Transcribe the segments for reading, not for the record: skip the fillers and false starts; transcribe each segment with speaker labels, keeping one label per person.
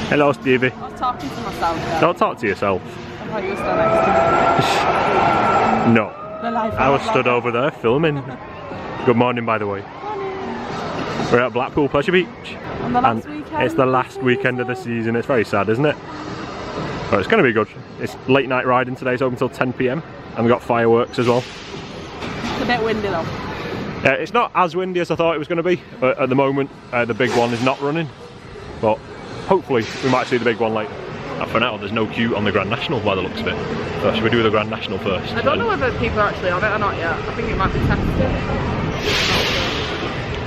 Speaker 1: Hello, Stevie.
Speaker 2: I was talking to myself. Though.
Speaker 1: Don't talk to yourself.
Speaker 2: I thought you were still next to me.
Speaker 1: No. I was stood over there filming. Good morning, by the way.
Speaker 2: Morning.
Speaker 1: We're at Blackpool Pleasure Beach.
Speaker 2: On the last weekend.
Speaker 1: It's the last weekend of the season. It's very sad, isn't it? But it's going to be good. It's late night riding today, so open until 10 PM. And we've got fireworks as well.
Speaker 2: It's a bit windy though.
Speaker 1: It's not as windy as I thought it was going to be. But at the moment, the big one is not running. But hopefully, we might see the big one later. And for now, there's no queue on the Grand National by the looks of it. So should we do the Grand National first?
Speaker 2: I don't know whether people are actually on it or not yet. I think it might be tested.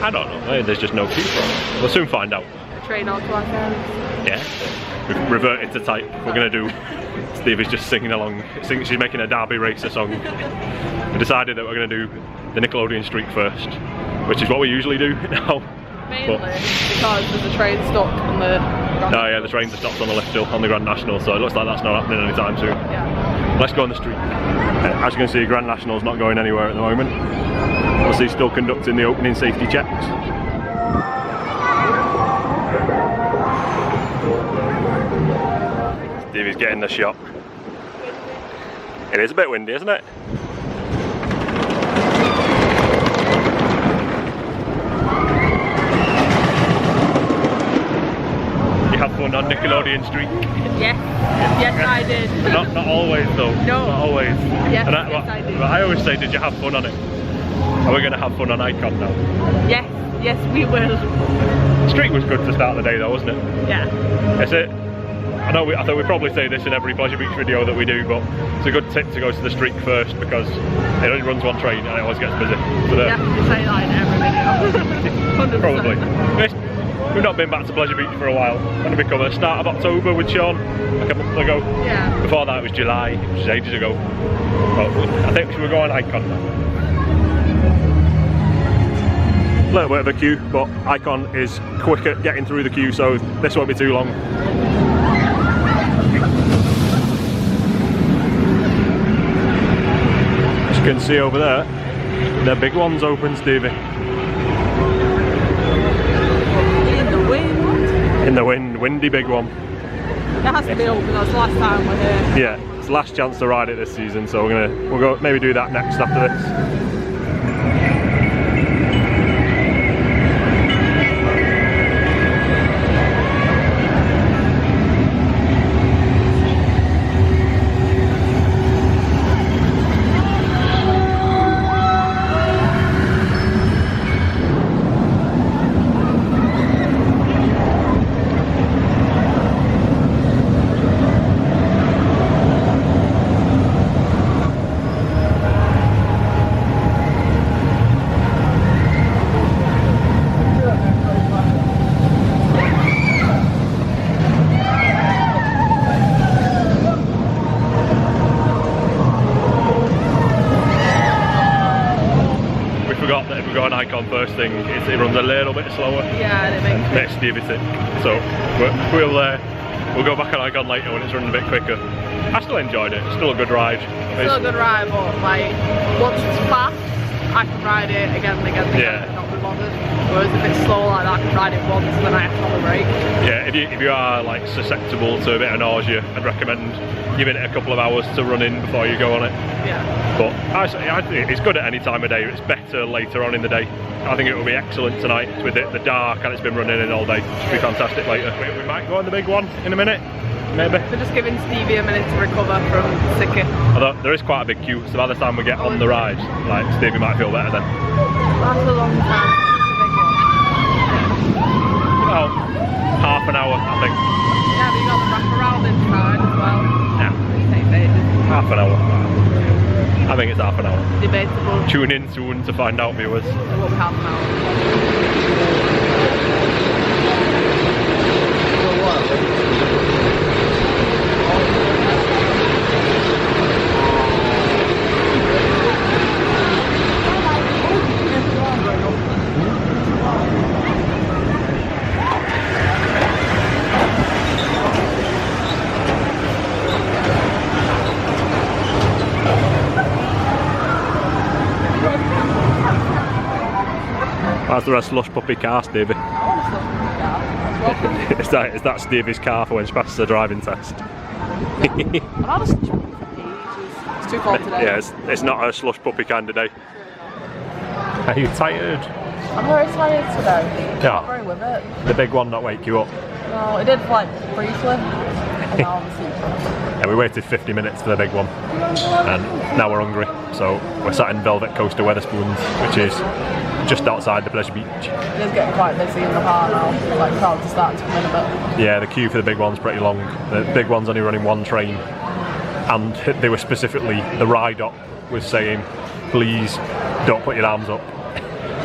Speaker 1: I don't know. There's just no queue for it. We'll soon find out.
Speaker 2: A train onto our Helens.
Speaker 1: Yeah. We've reverted to type. We're going to do... Stevie's just singing along. She's making a Derby Racer song. We decided that we're going to do the Nickelodeon Streak first, which is what we usually do now.
Speaker 2: Mainly because there's a train stuck on the...
Speaker 1: Oh yeah, the trains are stopped on the left hill on the Grand National, so it looks like that's not happening anytime soon.
Speaker 2: Yeah.
Speaker 1: Let's go on the street. As you can see, Grand National's not going anywhere at the moment. Obviously still conducting the opening safety checks. Stevie's getting the shot. It is a bit windy, isn't it? You have fun on Nickelodeon Streak?
Speaker 2: Yes. Yes, I did.
Speaker 1: Not always though.
Speaker 2: No.
Speaker 1: Not always.
Speaker 2: Yes,
Speaker 1: and
Speaker 2: yes, I did.
Speaker 1: I always say, did you have fun on it? Are we going to have fun on Icon now?
Speaker 2: Yes. Yes, we will.
Speaker 1: Streak was good to start the day though, wasn't it?
Speaker 2: Yeah.
Speaker 1: Is it? I thought we probably say this in every Pleasure Beach video that we do, but it's a good tip to go to the Streak first because it only runs one train and it always gets busy. So
Speaker 2: You have to say that in every video. 100%.
Speaker 1: Probably. We've not been back to Pleasure Beach for a while. When did we come? At the start of October with Sean, like a month ago.
Speaker 2: Yeah.
Speaker 1: Before that it was July, which was ages ago. But I think we should go on Icon now. A little bit of a queue, but Icon is quick at getting through the queue, so this won't be too long. As you can see over there, the big one's open, Stevie.
Speaker 2: In the wind.
Speaker 1: In the wind, windy big one.
Speaker 2: It has to be open, that's the last time we're here.
Speaker 1: Yeah, it's the last chance to ride it this season, so we'll go maybe do that next after this. That if we go on Icon first thing, it runs a little bit slower.
Speaker 2: Yeah, and it
Speaker 1: makes Stevie sick. So we'll go back on Icon later when it's running a bit quicker. I still enjoyed it. It's still a good ride.
Speaker 2: Still a good ride, but like once it's fast, I can ride it again and again and again and not be bothered. Whereas if it's slow like that, I can ride it once and then I have to have a break. Yeah,
Speaker 1: if you are like susceptible to a bit of nausea, I'd recommend giving it a couple of hours to run in before you go on it.
Speaker 2: Yeah.
Speaker 1: But I think it's good at any time of day. It's better later on in the day. I think it will be excellent tonight with the dark and it's been running in all day. It'll be fantastic later. We might go on the big one in a minute. Maybe.
Speaker 2: We're just giving Stevie a minute to recover from sickie.
Speaker 1: Although there is quite a big queue, so by the time we get on the ride, like Stevie might feel better then.
Speaker 2: That's a long time.
Speaker 1: About half an hour, I think.
Speaker 2: Yeah, but you got the wraparound inside as well.
Speaker 1: Yeah.
Speaker 2: It takes ages.
Speaker 1: Half an hour. I think it's half an hour.
Speaker 2: Debatable.
Speaker 1: Tune in soon to find out, viewers.
Speaker 2: It will be half an hour.
Speaker 1: That's the slush puppy car, Stevie.
Speaker 2: I want a slush puppy car. well.
Speaker 1: Is that Stevie's car for when she passes the driving test?
Speaker 2: I've had a slush puppy for ages. It's too cold today.
Speaker 1: Yeah, it's not a slush puppy kind of day. Are you tired?
Speaker 2: I'm very tired today.
Speaker 1: Yeah.
Speaker 2: I'm very with it.
Speaker 1: The big one not wake you up?
Speaker 2: No, it did like briefly. And now I'm asleep.
Speaker 1: Yeah, we waited 50 minutes for the big one. And now we're hungry. So we're sat in Velvet Coaster Wetherspoons, which is just outside the Pleasure Beach.
Speaker 2: It is getting quite busy in the park now. Like crowds are starting to come in a bit.
Speaker 1: Yeah, the queue for the big one's pretty long. The big one's only running one train. And they were specifically, the ride up was saying, please don't put your arms up.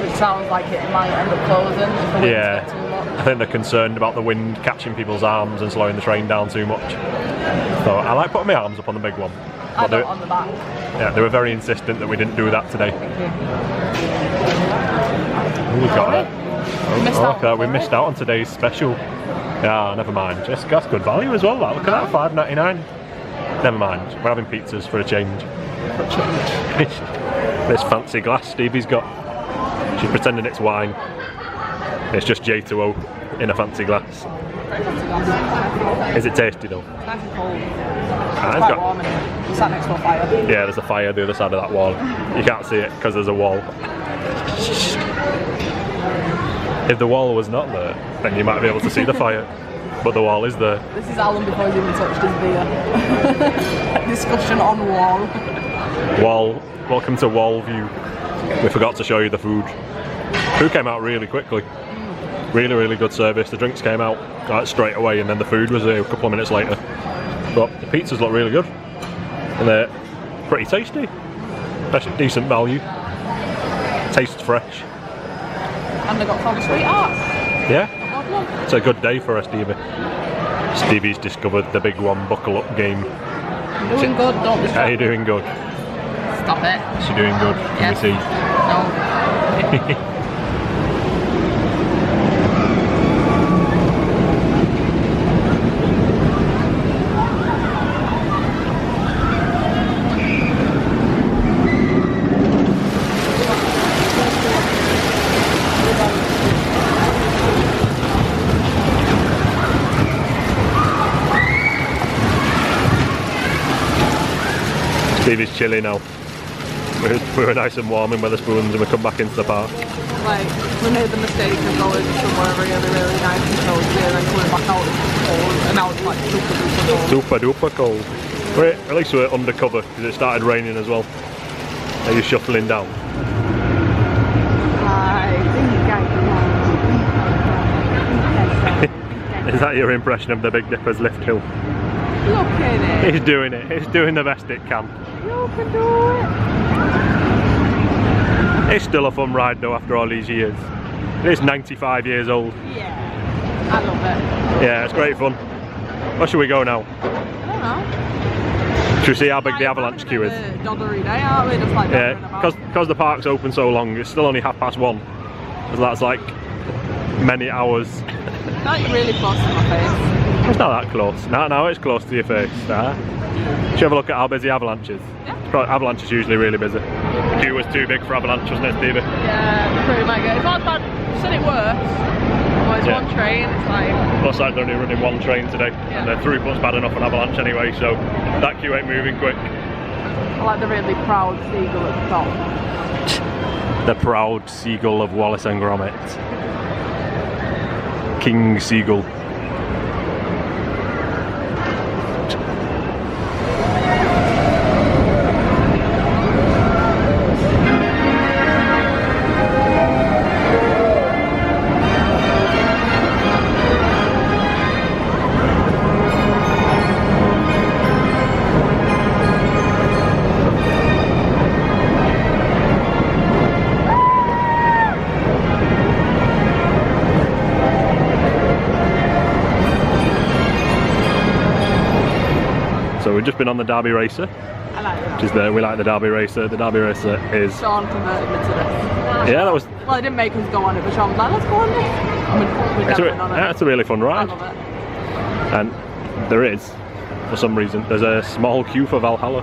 Speaker 2: Which sounds like it might end up closing if the winds get too much.
Speaker 1: I think they're concerned about the wind catching people's arms and slowing the train down too much. So I like putting my arms up on the big one.
Speaker 2: I got on the back.
Speaker 1: Yeah, they were very insistent that we didn't do that today.
Speaker 2: Thank you.
Speaker 1: Ooh, we got
Speaker 2: We
Speaker 1: missed out on today's special. Yeah, never mind. That's good value as well. That. Look at that, $5.99. Never mind. We're having pizzas for a change. This fancy glass Stevie's got. She's pretending it's wine. It's just J2O in a fancy glass. Is it tasty though?
Speaker 2: It's nice and cold.
Speaker 1: It's
Speaker 2: quite warm in here. It's sat next to a fire.
Speaker 1: Yeah, there's a fire the other side of that wall. You can't see it because there's a wall. If the wall was not there, then you might be able to see the fire. But the wall is there.
Speaker 2: This is Alan before he's even touched his beer. Discussion on wall.
Speaker 1: Wall. Welcome to Wall View. We forgot to show you the food. Food came out really quickly. Really, really good service. The drinks came out like, straight away, and then the food was there a couple of minutes later. But the pizzas look really good, and they're pretty tasty. Especially decent value. Tastes fresh.
Speaker 2: And they got some sweethearts.
Speaker 1: Yeah. It's a good day for us, Stevie. Stevie's discovered the big one buckle up game.
Speaker 2: Doing good, don't be
Speaker 1: Are you doing good?
Speaker 2: Stop it.
Speaker 1: Is she doing good? Can we see?
Speaker 2: No.
Speaker 1: Stevie's chilly now. We were nice and warm in Wetherspoons and we come back into the park.
Speaker 2: Like, we made the mistake of going somewhere really, really nice and cozy and then coming back out it's cold, and now it's like super duper cold.
Speaker 1: Super duper cold. At least we're undercover because it started raining as well. Are you shuffling down? Is that your impression of the Big Dipper's lift hill?
Speaker 2: Look at it.
Speaker 1: He's doing it. He's doing the best it can.
Speaker 2: You can do it.
Speaker 1: It's still a fun ride though after all these years. It is 95 years old.
Speaker 2: Yeah. I love it.
Speaker 1: Yeah, it's great fun. Where should we go now?
Speaker 2: I don't know.
Speaker 1: Should we see how big the avalanche queue is?
Speaker 2: Doddery day, aren't we? Just like
Speaker 1: Yeah, because the park's open so long, it's still only 1:30. So that's like many hours.
Speaker 2: Not really close to my face.
Speaker 1: It's not that close. No, it's close to your face. Should you have a look at how busy Avalanche is?
Speaker 2: Yeah.
Speaker 1: Avalanche is usually really busy. The queue was too big for Avalanche, wasn't it, Stevie?
Speaker 2: Yeah, pretty much. It's not bad. I've said it worse. Well, it's one train, it's like...
Speaker 1: Looks like they're only running one train today, and the throughput's bad enough on Avalanche anyway, so that queue ain't moving quick.
Speaker 2: I like the really proud seagull at the top.
Speaker 1: The proud seagull of Wallace and Gromit. King Seagull. So we've just been on the Derby Racer.
Speaker 2: I like it.
Speaker 1: Which is we like the Derby Racer. The Derby Racer is...
Speaker 2: Sean converted me to this.
Speaker 1: Yeah, that was...
Speaker 2: Well, it didn't make us go on it, but Sean was like, let's go on this.
Speaker 1: It's a really fun ride.
Speaker 2: I love it.
Speaker 1: And there is, for some reason, there's a small queue for Valhalla.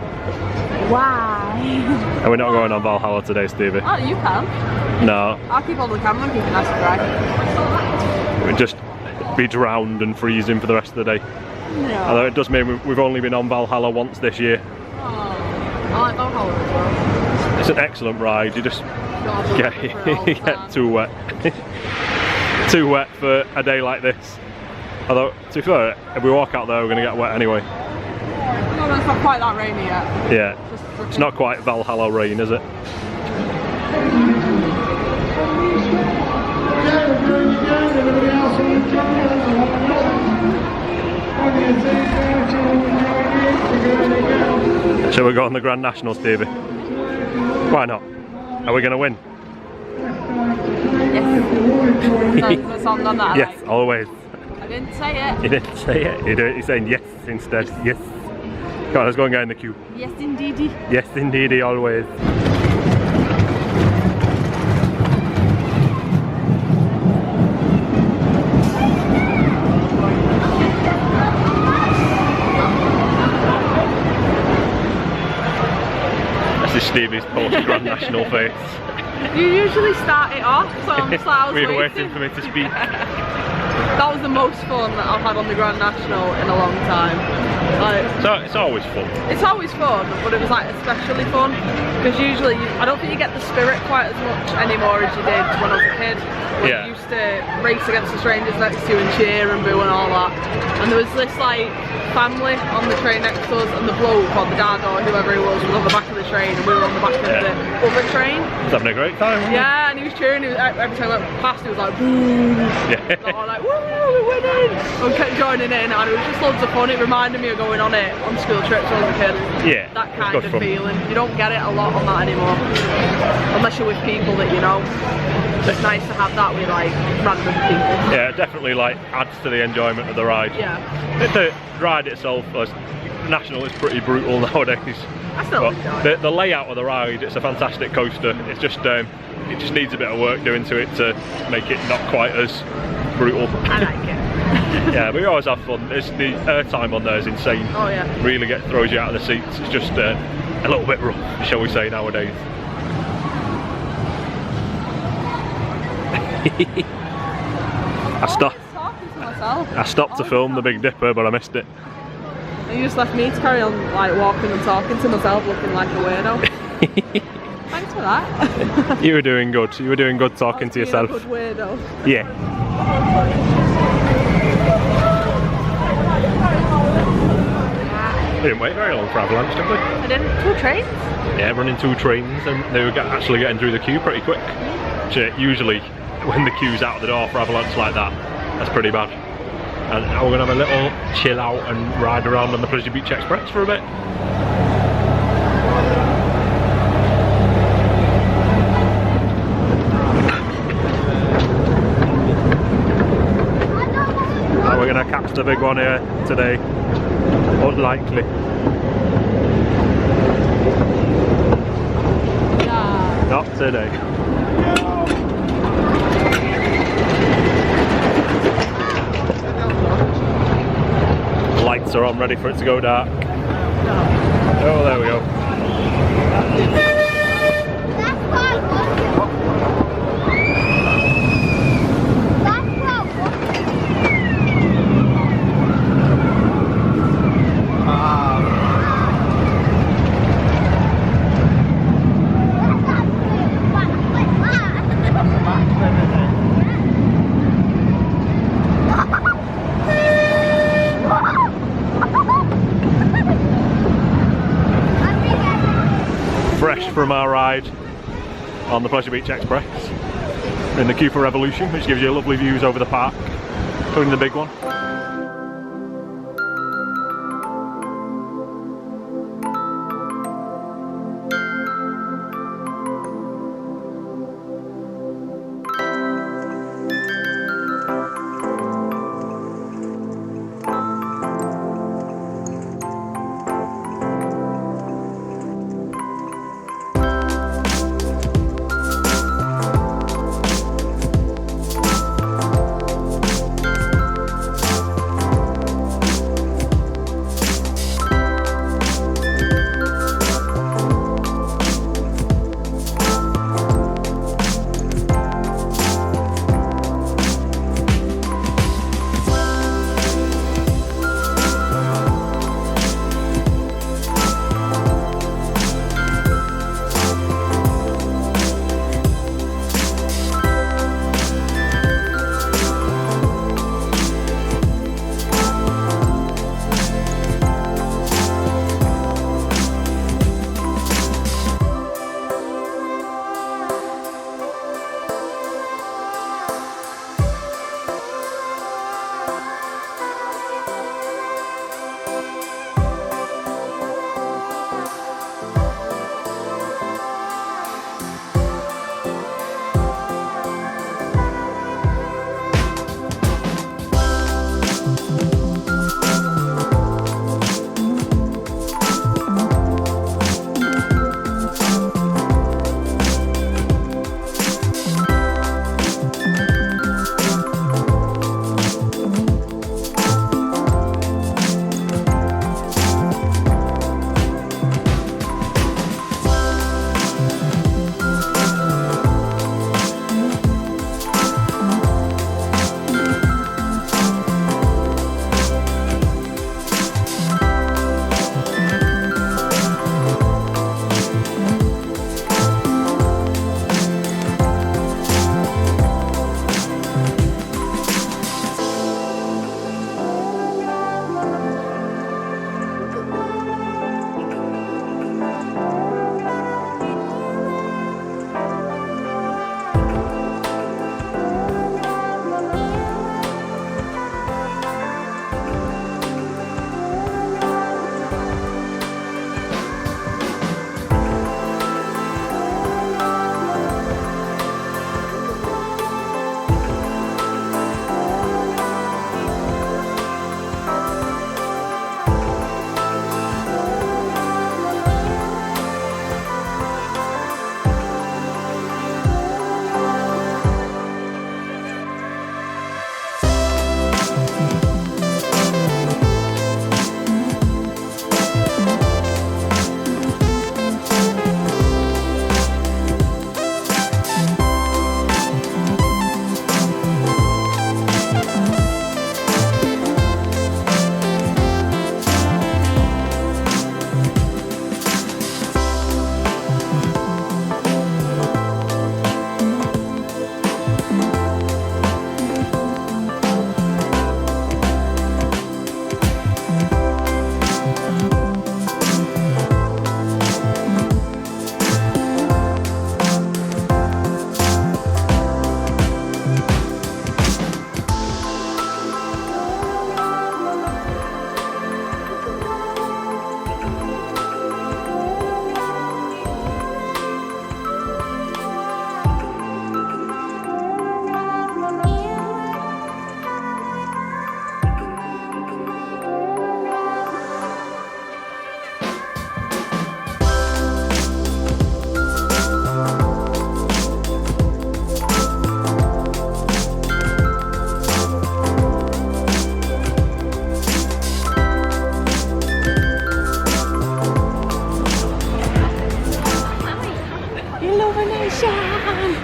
Speaker 2: Why?
Speaker 1: And we're not going on Valhalla today, Stevie.
Speaker 2: Oh, you can.
Speaker 1: No.
Speaker 2: I'll keep hold of the camera and keep it nice and dry.
Speaker 1: Just be drowned and freezing for the rest of the day.
Speaker 2: Yeah.
Speaker 1: Although it does mean we've only been on Valhalla once this year.
Speaker 2: Oh, I like Valhalla as well.
Speaker 1: It's an excellent ride, you just get too wet. Too wet for a day like this. Although, to be fair, if we walk out there we're going to get wet anyway.
Speaker 2: No, it's not quite that rainy yet.
Speaker 1: Yeah, it's not quite Valhalla rain, is it? Shall we go on the Grand National, Stevie? Why not? Are we going to win?
Speaker 2: Yes. There's a song on that I
Speaker 1: yes,
Speaker 2: like.
Speaker 1: always.
Speaker 2: I didn't say it.
Speaker 1: You didn't say it. You're saying yes instead. Yes. Come on, let's go and get in the queue.
Speaker 2: Yes, indeedy.
Speaker 1: Yes, indeedy, always. This is Stevie's post-Grand National face.
Speaker 2: You usually start it off, so I'm just like, I was
Speaker 1: We're waiting for me to speak.
Speaker 2: That was the most fun that I've had on the Grand National in a long time. Like,
Speaker 1: So it's always fun.
Speaker 2: it's always fun, but it was like especially fun because usually I don't think you get the spirit quite as much anymore as you did when I was a kid. When
Speaker 1: Yeah.
Speaker 2: you used to race against the strangers next to you and cheer and boo and all that. And there was this like family on the train next to us, and the bloke or the dad or whoever he was on the back of the train, and we were on the back of the other train.
Speaker 1: He's having a great time. Wasn't
Speaker 2: Yeah, and he was cheering. He was, every time I went past, he was like, "Boo!"
Speaker 1: he? Yeah.
Speaker 2: And I was like, "Woo, we're winning!" And we kept joining in, and it was just loads of fun. It reminded me of going on it on school trips when I was a kid.
Speaker 1: Yeah,
Speaker 2: That
Speaker 1: it's
Speaker 2: kind
Speaker 1: good
Speaker 2: of
Speaker 1: fun.
Speaker 2: feeling. You don't get it a lot on that anymore, unless you're with people that you know. It's nice to have that with like random people.
Speaker 1: Yeah, it definitely like adds to the enjoyment of the ride.
Speaker 2: Yeah.
Speaker 1: The ride itself, National, is pretty brutal nowadays.
Speaker 2: I still
Speaker 1: But
Speaker 2: enjoy it.
Speaker 1: the layout of the ride, it's a fantastic coaster. It's just it just needs a bit of work doing to it to make it not quite as brutal.
Speaker 2: I like it.
Speaker 1: Yeah, but we always have fun. The airtime on there is insane.
Speaker 2: Oh yeah.
Speaker 1: Really throws you out of the seats. It's just a little bit rough, shall we say, nowadays. I
Speaker 2: Talking to myself.
Speaker 1: I stopped to film the Big Dipper, but I missed it.
Speaker 2: And you just left me to carry on like walking and talking to myself, looking like a weirdo. Thanks for that.
Speaker 1: You were doing good. You were doing good talking to yourself.
Speaker 2: A good weirdo.
Speaker 1: Yeah. We didn't wait very long for Avalanche, did we?
Speaker 2: I didn't. 2 trains?
Speaker 1: Yeah, running 2 trains, and they were actually getting through the queue pretty quick. Usually, when the queue's out of the door for Avalanche like that, that's pretty bad. And now we're going to have a little chill out and ride around on the Pleasure Beach Express for a bit. Are we going to catch the big one here today? Unlikely.
Speaker 2: Yeah.
Speaker 1: Not today. Lights are on, ready for it to go dark. Oh, there we go. Fresh from our ride on the Pleasure Beach Express in the queue for Revolution, which gives you lovely views over the park, including the big one.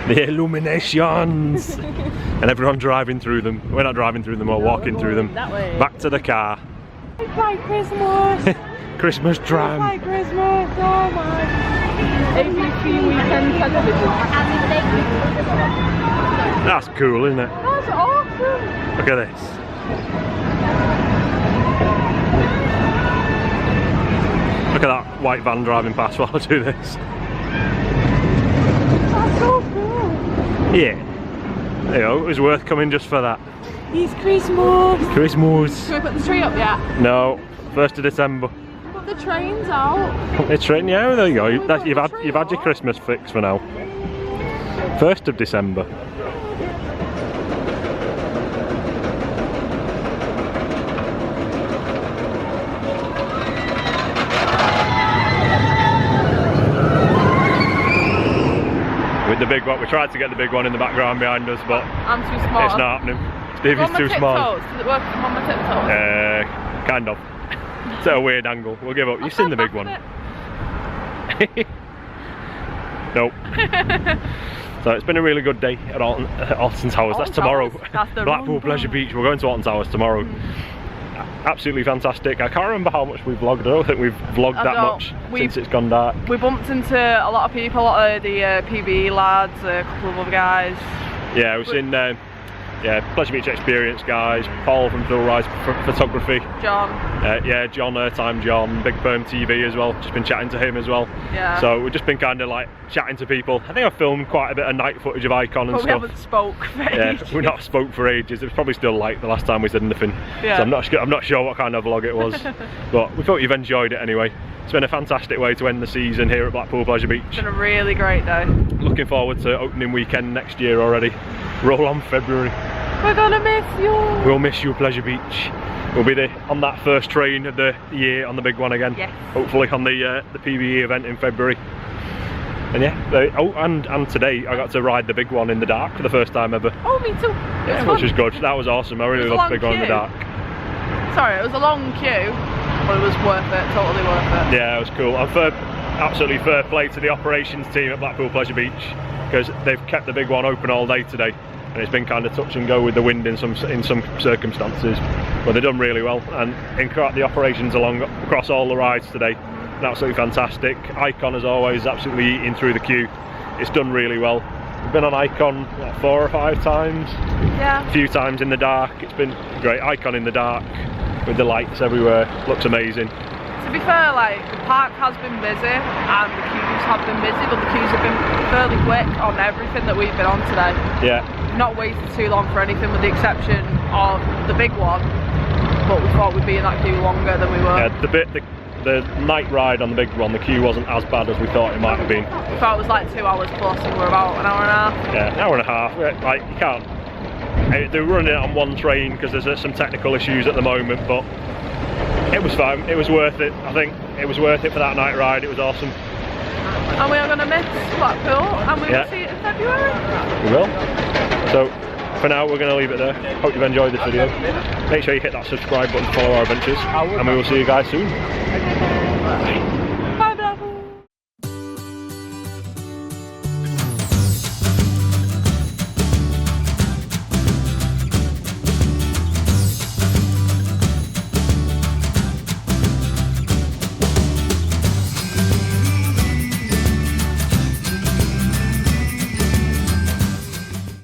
Speaker 1: The illuminations! And everyone driving through them. We're not driving through them, we're walking through them.
Speaker 2: That way.
Speaker 1: Back to the car.
Speaker 2: It's like Christmas!
Speaker 1: Christmas tram.
Speaker 2: It's like Christmas, oh my. ABC weekend television.
Speaker 1: That's cool, isn't it?
Speaker 2: That's awesome!
Speaker 1: Look at this. Look at that white van driving past while I do this.
Speaker 2: That's so cool!
Speaker 1: Yeah. There you go, it was worth coming just for that.
Speaker 2: It's Christmas!
Speaker 1: Christmas!
Speaker 2: Can we put the tree up yet?
Speaker 1: No, 1st of December.
Speaker 2: But the train's out.
Speaker 1: It's written, yeah, there you go. You've had your Christmas fix for now. 1st of December. With the big one, we tried to get the big one in the background behind us, but
Speaker 2: I'm too small.
Speaker 1: it's not happening. Stevie's too small.
Speaker 2: Does it work on my tiptoes?
Speaker 1: Kind of. It's at a weird angle. We'll give up. You've seen the big one. Nope. So it's been a really good day at Alton Towers. That's tomorrow.
Speaker 2: That's the
Speaker 1: Blackpool Pleasure Beach. We're going to Alton Towers tomorrow. Absolutely fantastic. I can't remember how much we've vlogged. I don't think we've vlogged that much since it's gone dark.
Speaker 2: We bumped into a lot of people, a lot of the PBE lads, a couple of other guys.
Speaker 1: Yeah, we've seen Pleasure Beach Experience guys, Paul from Phil Rice Photography.
Speaker 2: John.
Speaker 1: Yeah, John, Airtime John, Big Perm TV as well, just been chatting to him as well.
Speaker 2: Yeah.
Speaker 1: So we've just been kind of like chatting to people. I think I've filmed quite a bit of night footage of Icon and
Speaker 2: but
Speaker 1: stuff.
Speaker 2: We haven't spoke for ages.
Speaker 1: We've not spoke for ages. It was probably still light the last time we said anything. Yeah. So I'm not sure what kind of vlog it was. But we thought you've enjoyed it anyway. It's been a fantastic way to end the season here at Blackpool Pleasure Beach.
Speaker 2: It's been a really great day.
Speaker 1: Looking forward to opening weekend next year already. Roll on February.
Speaker 2: We're gonna miss you.
Speaker 1: We'll miss you, Pleasure Beach. We'll be there on that first train of the year on the big one again.
Speaker 2: Yes.
Speaker 1: Hopefully on the PBE event in February. And yeah, and today I got to ride the big one in the dark for the first time ever.
Speaker 2: Oh, me too.
Speaker 1: Which was good. That was awesome. I really love the big one in the dark.
Speaker 2: Sorry, it was a long queue, but it was worth it. Totally worth it.
Speaker 1: Yeah, it was cool. And absolutely fair play to the operations team at Blackpool Pleasure Beach, because they've kept the big one open all day today. And it's been kind of touch and go with the wind in some circumstances, but they've done really well. And the operations across all the rides today, absolutely fantastic. Icon, as always, absolutely eating through the queue. It's done really well. We've been on Icon, what, 4 or 5 times? Yeah. A few times in the dark. It's been great. Icon in the dark with the lights everywhere. Looks amazing.
Speaker 2: To be fair, like, the park has been busy and the queues have been busy, but the queues have been fairly quick on everything that we've been on today.
Speaker 1: Yeah.
Speaker 2: Not waited too long for anything, with the exception of the big one, but we thought we'd be in that queue longer than we were.
Speaker 1: Yeah, the night ride on the big one, the queue wasn't as bad as we thought it might have been.
Speaker 2: We thought it was like 2 hours plus, and we're about an hour and a half.
Speaker 1: Yeah, an hour and a half. Like, you can't. They're running it on one train because there's some technical issues at the moment, but it was fine. It was worth it. I think it was worth it for that night ride. It was awesome.
Speaker 2: And we are going to miss Blackpool, and we will see it in February.
Speaker 1: We will. So for now, we're going to leave it there. Hope you've enjoyed this video. Make sure you hit that subscribe button to follow our adventures, and we will see you guys soon.